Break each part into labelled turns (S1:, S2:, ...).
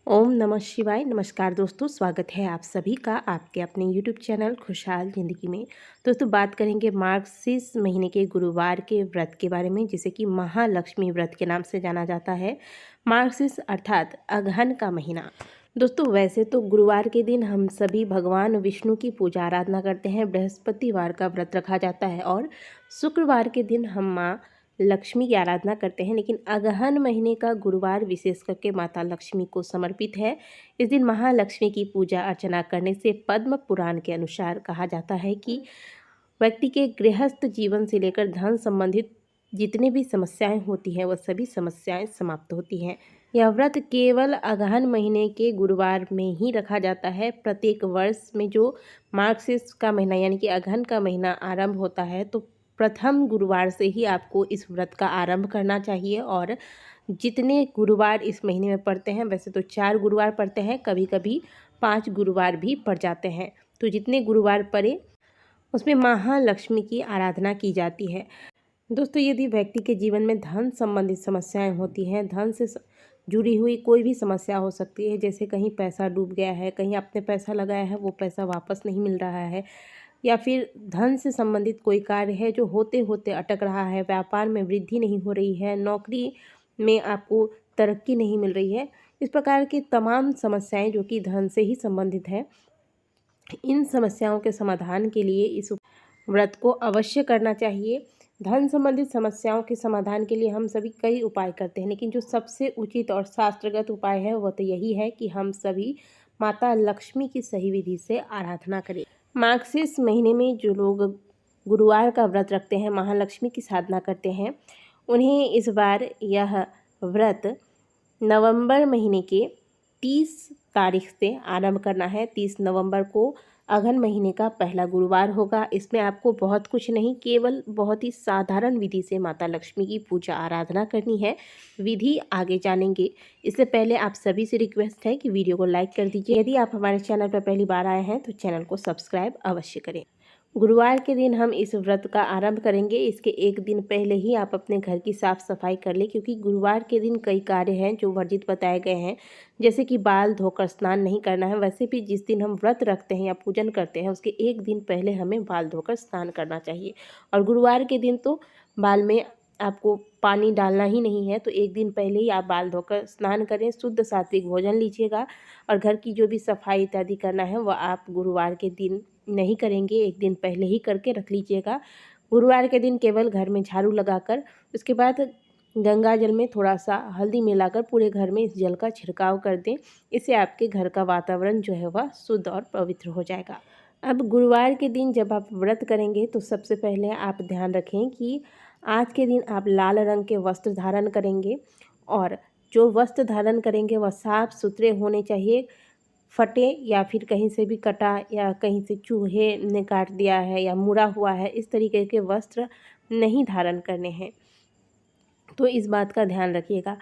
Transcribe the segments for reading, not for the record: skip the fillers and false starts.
S1: ओम नमः शिवाय। नमस्कार दोस्तों, स्वागत है आप सभी का आपके अपने यूट्यूब चैनल खुशहाल ज़िंदगी में। दोस्तों बात करेंगे मार्गशीर्ष महीने के गुरुवार के व्रत के बारे में, जिसे कि महालक्ष्मी व्रत के नाम से जाना जाता है। मार्गशीर्ष अर्थात अगहन का महीना। दोस्तों वैसे तो गुरुवार के दिन हम सभी भगवान विष्णु की पूजा आराधना करते हैं, बृहस्पतिवार का व्रत रखा जाता है और शुक्रवार के दिन हम माँ लक्ष्मी की आराधना करते हैं। लेकिन अगहन महीने का गुरुवार विशेष करके माता लक्ष्मी को समर्पित है। इस दिन महालक्ष्मी की पूजा अर्चना करने से पद्म पुराण के अनुसार कहा जाता है कि व्यक्ति के गृहस्थ जीवन से लेकर धन संबंधित जितने भी समस्याएं होती हैं वह सभी समस्याएं समाप्त होती हैं। यह व्रत केवल अगहन महीने के गुरुवार में ही रखा जाता है। प्रत्येक वर्ष में जो मार्गशीर्ष का महीना यानी कि अगहन का महीना आरंभ होता है तो प्रथम गुरुवार से ही आपको इस व्रत का आरंभ करना चाहिए। और जितने गुरुवार इस महीने में पड़ते हैं, वैसे तो 4 गुरुवार पड़ते हैं, कभी कभी 5 गुरुवार भी पड़ जाते हैं, तो जितने गुरुवार पड़े उसमें महालक्ष्मी की आराधना की जाती है। दोस्तों यदि व्यक्ति के जीवन में धन संबंधित समस्याएं होती हैं, धन से जुड़ी हुई कोई भी समस्या हो सकती है, जैसे कहीं पैसा डूब गया है, कहीं आपने पैसा लगाया है वो पैसा वापस नहीं मिल रहा है, या फिर धन से संबंधित कोई कार्य है जो होते होते अटक रहा है, व्यापार में वृद्धि नहीं हो रही है, नौकरी में आपको तरक्की नहीं मिल रही है, इस प्रकार की तमाम समस्याएं जो कि धन से ही संबंधित है, इन समस्याओं के समाधान के लिए इस व्रत को अवश्य करना चाहिए। धन संबंधित समस्याओं के समाधान के लिए हम सभी कई उपाय करते हैं, लेकिन जो सबसे उचित और शास्त्रगत उपाय है वह तो यही है कि हम सभी माता लक्ष्मी की सही विधि से आराधना करें। मार्गशीर्ष महीने में जो लोग गुरुवार का व्रत रखते हैं, महालक्ष्मी की साधना करते हैं, उन्हें इस बार यह व्रत नवंबर महीने के 30 तारीख से आरंभ करना है। 30 नवंबर को अगहन महीने का पहला गुरुवार होगा। इसमें आपको बहुत कुछ नहीं, केवल बहुत ही साधारण विधि से माता लक्ष्मी की पूजा आराधना करनी है। विधि आगे जानेंगे, इससे पहले आप सभी से रिक्वेस्ट है कि वीडियो को लाइक कर दीजिए। यदि आप हमारे चैनल पर पहली बार आए हैं तो चैनल को सब्सक्राइब अवश्य करें। गुरुवार के दिन हम इस व्रत का आरंभ करेंगे। इसके एक दिन पहले ही आप अपने घर की साफ़ सफाई कर लें, क्योंकि गुरुवार के दिन कई कार्य हैं जो वर्जित बताए गए हैं, जैसे कि बाल धोकर स्नान नहीं करना है। वैसे भी जिस दिन हम व्रत रखते हैं या पूजन करते हैं उसके एक दिन पहले हमें बाल धोकर स्नान करना चाहिए। और गुरुवार के दिन तो बाल में आपको पानी डालना ही नहीं है, तो एक दिन पहले ही आप बाल धोकर स्नान करें, शुद्ध सात्विक भोजन लीजिएगा। और घर की जो भी सफाई इत्यादि करना है वह आप गुरुवार के दिन नहीं करेंगे, एक दिन पहले ही करके रख लीजिएगा। गुरुवार के दिन केवल घर में झाड़ू लगाकर उसके बाद गंगा जल में थोड़ा सा हल्दी मिलाकर पूरे घर में इस जल का छिड़काव कर दें। इससे आपके घर का वातावरण जो है वह शुद्ध और पवित्र हो जाएगा। अब गुरुवार के दिन जब आप व्रत करेंगे तो सबसे पहले आप ध्यान रखें कि आज के दिन आप लाल रंग के वस्त्र धारण करेंगे, और जो वस्त्र धारण करेंगे वह साफ सुथरे होने चाहिए। फटे या फिर कहीं से भी कटा या कहीं से चूहे ने काट दिया है या मुड़ा हुआ है, इस तरीके के वस्त्र नहीं धारण करने हैं, तो इस बात का ध्यान रखिएगा।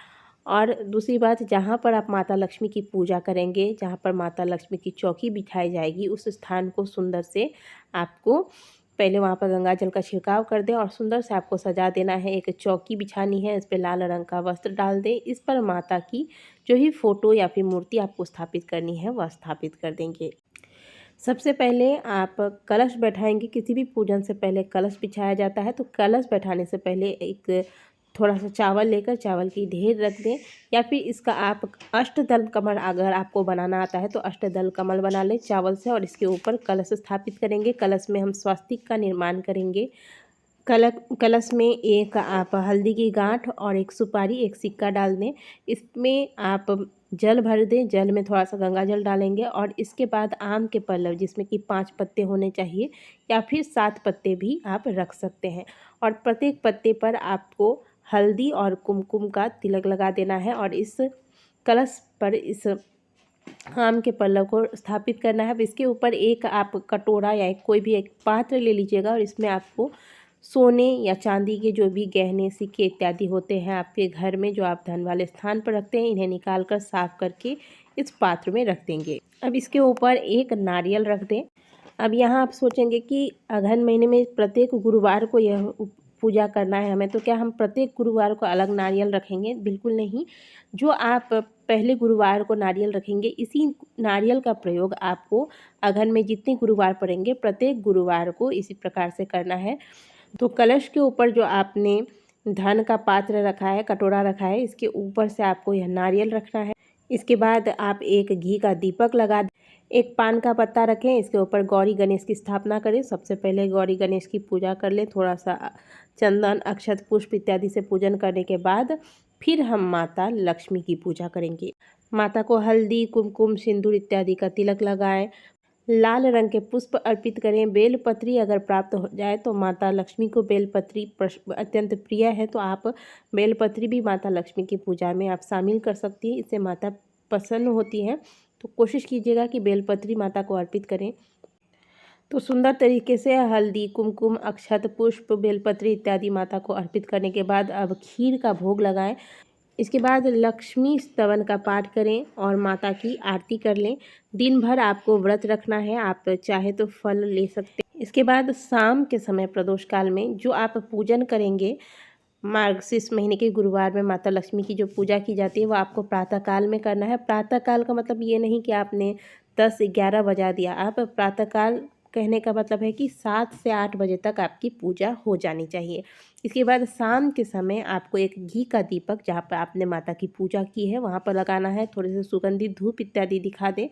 S1: और दूसरी बात, जहाँ पर आप माता लक्ष्मी की पूजा करेंगे, जहाँ पर माता लक्ष्मी की चौकी बिछाई जाएगी, उस स्थान को सुंदर से आपको पहले वहाँ पर गंगा जल का छिड़काव कर दें और सुंदर से आपको सजा देना है। एक चौकी बिछानी है, इस पर लाल रंग का वस्त्र डाल दें, इस पर माता की जो ही फोटो या फिर मूर्ति आपको स्थापित करनी है वह स्थापित कर देंगे। सबसे पहले आप कलश बैठाएंगे। किसी भी पूजन से पहले कलश बिछाया जाता है, तो कलश बैठाने से पहले एक थोड़ा सा चावल लेकर चावल की ढेर रख दें, या फिर इसका आप अष्टदल कमल अगर आपको बनाना आता है तो अष्टदल कमल बना लें चावल से, और इसके ऊपर कलश स्थापित करेंगे। कलश में हम स्वास्तिक का निर्माण करेंगे। कलश में एक आप हल्दी की गांठ और एक सुपारी, एक सिक्का डाल दें। इसमें आप जल भर दें, जल में थोड़ा सा गंगा जल डालेंगे, और इसके बाद आम के पल्लव जिसमें कि 5 पत्ते होने चाहिए या फिर 7 पत्ते भी आप रख सकते हैं, और प्रत्येक पत्ते पर आपको हल्दी और कुमकुम का तिलक लगा देना है, और इस कलश पर इस आम के पल्लव को स्थापित करना है। अब इसके ऊपर एक आप कटोरा या कोई भी एक पात्र ले लीजिएगा, और इसमें आपको सोने या चांदी के जो भी गहने सिक्के इत्यादि होते हैं आपके घर में, जो आप धन वाले स्थान पर रखते हैं, इन्हें निकाल कर साफ करके इस पात्र में रख देंगे। अब इसके ऊपर एक नारियल रख दें। अब यहाँ आप सोचेंगे कि अगहन महीने में प्रत्येक गुरुवार को यह पूजा करना है हमें, तो क्या हम प्रत्येक गुरुवार को अलग नारियल रखेंगे? बिल्कुल नहीं। जो आप पहले गुरुवार को नारियल रखेंगे। इसी नारियल का प्रयोग आपको अगहन में जितने गुरुवार पड़ेंगे प्रत्येक गुरुवार को इसी प्रकार से करना है। तो कलश के ऊपर जो आपने धन का पात्र रखा है, कटोरा रखा है, इसके ऊपर से आपको यह नारियल रखना है। इसके बाद आप एक घी का दीपक लगा, एक पान का पत्ता रखें, इसके ऊपर गौरी गणेश की स्थापना करें। सबसे पहले गौरी गणेश की पूजा कर लें, थोड़ा सा चंदन, अक्षत, पुष्प इत्यादि से पूजन करने के बाद फिर हम माता लक्ष्मी की पूजा करेंगे। माता को हल्दी, कुमकुम, सिंदूर इत्यादि का तिलक लगाएं, लाल रंग के पुष्प अर्पित करें। बेलपत्री अगर प्राप्त हो जाए तो माता लक्ष्मी को बेलपत्री अत्यंत प्रिय है, तो आप बेलपत्री भी माता लक्ष्मी की पूजा में आप शामिल कर सकती हैं, इससे माता प्रसन्न होती हैं। तो कोशिश कीजिएगा कि बेलपत्री माता को अर्पित करें। तो सुंदर तरीके से हल्दी, कुमकुम, अक्षत, पुष्प, बेलपत्री इत्यादि माता को अर्पित करने के बाद अब खीर का भोग लगाएं। इसके बाद लक्ष्मी स्तवन का पाठ करें और माता की आरती कर लें। दिन भर आपको व्रत रखना है, आप चाहे तो फल ले सकते हैं। इसके बाद शाम के समय प्रदोष काल में जो आप पूजन करेंगे, मार्गशीर्ष महीने के गुरुवार में माता लक्ष्मी की जो पूजा की जाती है वो आपको प्रातः काल में करना है। प्रातः काल का मतलब ये नहीं कि आपने 10-11 बजा दिया, आप प्रातः काल कहने का मतलब है कि 7 से 8 बजे तक आपकी पूजा हो जानी चाहिए। इसके बाद शाम के समय आपको एक घी का दीपक जहाँ पर आपने माता की पूजा की है वहाँ पर लगाना है। थोड़े से सुगंधित धूप इत्यादि दिखा दें।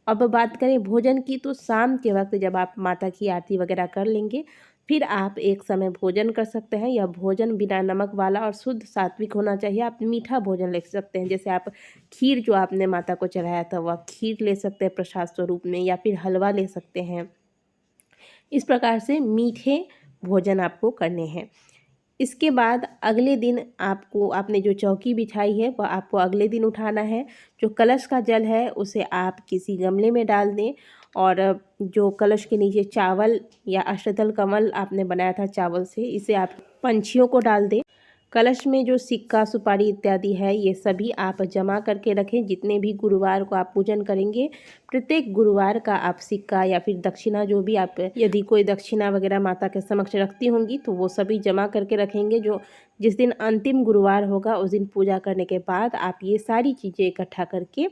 S1: अब बात करें भोजन की, तो शाम के वक्त जब आप माता की आरती वगैरह कर लेंगे फिर आप एक समय भोजन कर सकते हैं। यह भोजन बिना नमक वाला और शुद्ध सात्विक होना चाहिए। आप मीठा भोजन ले सकते हैं, जैसे आप खीर जो आपने माता को चढ़ाया था वह खीर ले सकते हैं प्रसाद स्वरूप में, या फिर हलवा ले सकते हैं। इस प्रकार से मीठे भोजन आपको करने हैं। इसके बाद अगले दिन आपने जो चौकी बिछाई है वह आपको अगले दिन उठाना है। जो कलश का जल है उसे आप किसी गमले में डाल दें, और जो कलश के नीचे चावल या अष्टदल कमल आपने बनाया था चावल से, इसे आप पंछियों को डाल दें। कलश में जो सिक्का, सुपारी इत्यादि है ये सभी आप जमा करके रखें। जितने भी गुरुवार को आप पूजन करेंगे प्रत्येक गुरुवार का आप सिक्का या फिर दक्षिणा, जो भी आप यदि कोई दक्षिणा वगैरह माता के समक्ष रखती होंगी तो वो सभी जमा करके रखेंगे। जो जिस दिन अंतिम गुरुवार होगा उस दिन पूजा करने के बाद आप ये सारी चीज़ें इकट्ठा करके,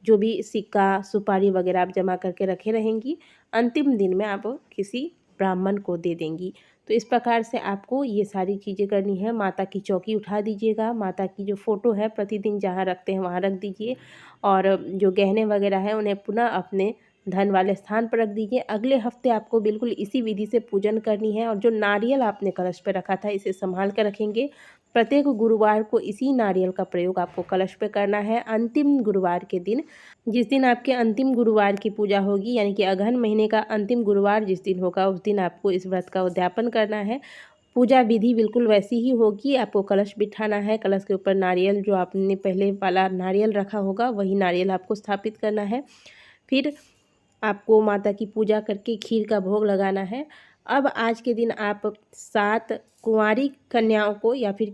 S1: जो भी सिक्का, सुपारी वगैरह आप जमा करके रखे रहेंगी, अंतिम दिन में आप किसी ब्राह्मण को दे देंगी। तो इस प्रकार से आपको ये सारी चीज़ें करनी है। माता की चौकी उठा दीजिएगा, माता की जो फ़ोटो है प्रतिदिन जहाँ रखते हैं वहाँ रख दीजिए, और जो गहने वगैरह हैं उन्हें पुनः अपने धन वाले स्थान पर रख दीजिए। अगले हफ्ते आपको बिल्कुल इसी विधि से पूजन करनी है, और जो नारियल आपने कलश पे रखा था इसे संभाल कर रखेंगे। प्रत्येक गुरुवार को इसी नारियल का प्रयोग आपको कलश पे करना है। अंतिम गुरुवार के दिन, जिस दिन आपके अंतिम गुरुवार की पूजा होगी, यानी कि अगहन महीने का अंतिम गुरुवार जिस दिन होगा उस दिन आपको इस व्रत का उद्यापन करना है। पूजा विधि बिल्कुल वैसी ही होगी। आपको कलश बिठाना है, कलश के ऊपर नारियल, जो आपने पहले वाला नारियल रखा होगा वही नारियल आपको स्थापित करना है। फिर आपको माता की पूजा करके खीर का भोग लगाना है। अब आज के दिन आप 7 कुंवारी कन्याओं को या फिर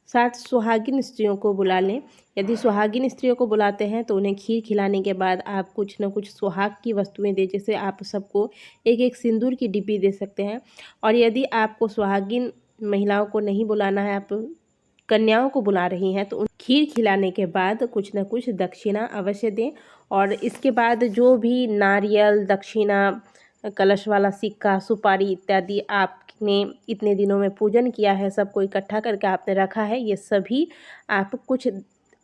S1: 7 सुहागिन स्त्रियों को बुला लें। यदि सुहागिन स्त्रियों को बुलाते हैं तो उन्हें खीर खिलाने के बाद आप कुछ न कुछ सुहाग की वस्तुएं दें, जैसे आप सबको एक एक सिंदूर की डिब्बी दे सकते हैं। और यदि आपको सुहागिन महिलाओं को नहीं बुलाना है, आप कन्याओं को बुला रही हैं, तो खीर खिलाने के बाद कुछ न कुछ दक्षिणा अवश्य दें। और इसके बाद जो भी नारियल, दक्षिणा, कलश वाला सिक्का, सुपारी इत्यादि आपने इतने दिनों में पूजन किया है, सबको इकट्ठा करके आपने रखा है, ये सभी आप कुछ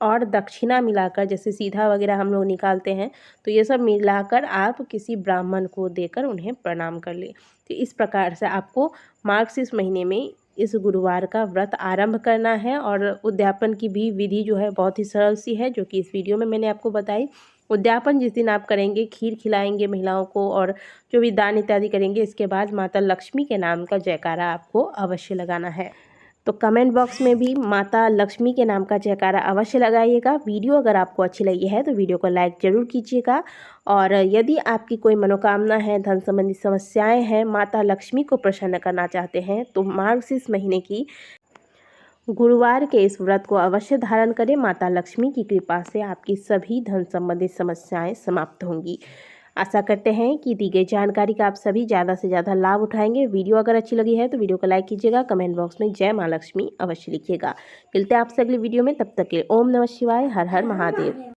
S1: और दक्षिणा मिलाकर, जैसे सीधा वगैरह हम लोग निकालते हैं, तो ये सब मिलाकर आप किसी ब्राह्मण को देकर उन्हें प्रणाम कर लें। तो इस प्रकार से आपको मार्गशीर्ष महीने में इस गुरुवार का व्रत आरंभ करना है। और उद्यापन की भी विधि जो है बहुत ही सरल सी है, जो कि इस वीडियो में मैंने आपको बताई। उद्यापन जिस दिन आप करेंगे, खीर खिलाएंगे महिलाओं को और जो भी दान इत्यादि करेंगे, इसके बाद माता लक्ष्मी के नाम का जयकारा आपको अवश्य लगाना है। तो कमेंट बॉक्स में भी माता लक्ष्मी के नाम का जयकारा अवश्य लगाइएगा। वीडियो अगर आपको अच्छी लगी है तो वीडियो को लाइक ज़रूर कीजिएगा। और यदि आपकी कोई मनोकामना है, धन संबंधी समस्याएं हैं, माता लक्ष्मी को प्रसन्न करना चाहते हैं, तो मार्गशीर्ष महीने की गुरुवार के इस व्रत को अवश्य धारण करें। माता लक्ष्मी की कृपा से आपकी सभी धन संबंधित समस्याएं समाप्त होंगी। आशा करते हैं कि दी गई जानकारी का आप सभी ज़्यादा से ज़्यादा लाभ उठाएंगे। वीडियो अगर अच्छी लगी है तो वीडियो को लाइक कीजिएगा, कमेंट बॉक्स में जय माँ लक्ष्मी अवश्य लिखिएगा। मिलते हैं आपसे अगली वीडियो में, तब तक के लिए ओम नमः शिवाय, हर हर महादेव।